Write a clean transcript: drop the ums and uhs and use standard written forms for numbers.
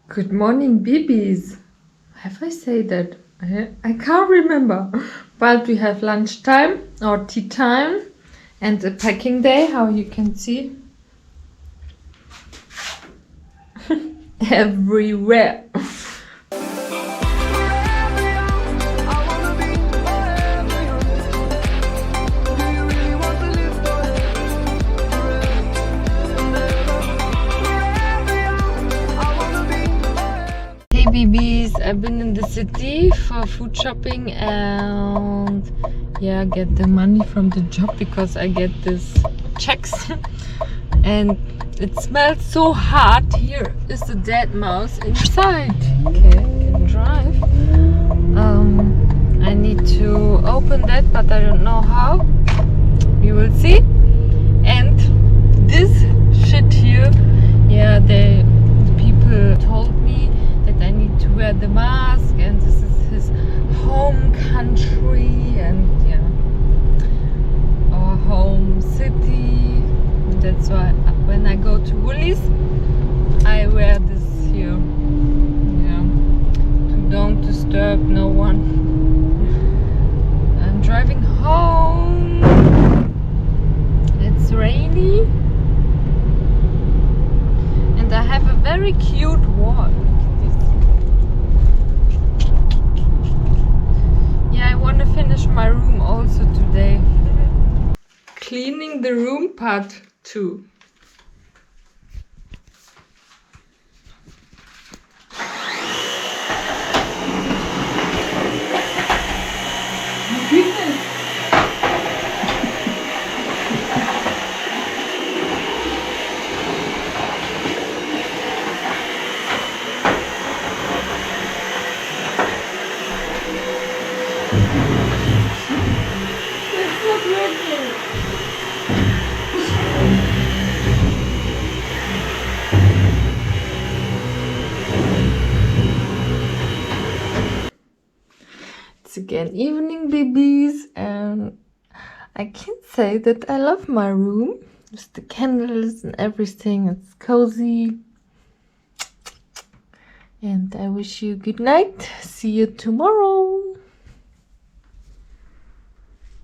Good morning, babies. Have I said that? I can't remember. But we have lunchtime or tea time and a packing day, how you can see. Everywhere. Hey babies, I've been in the city for food shopping and yeah, get the money from the job because I get this checks and it smells so hot. Here is the dead mouse inside. Okay, I can drive. I need to open that, but I don't know how. You will see. And this shit here, yeah, the people told me that I need to wear the mask, and this is his home country and yeah, our home city. That's why when I go to Woolies, I wear this here. Yeah, to don't disturb no one. I'm driving home. It's rainy, and I have a very cute wall. Yeah, I want to finish my room also today. Cleaning the room part 2. It's again evening, babies, and I can say that I love my room with the candles and everything. It's cozy, and I wish you good night. See you tomorrow.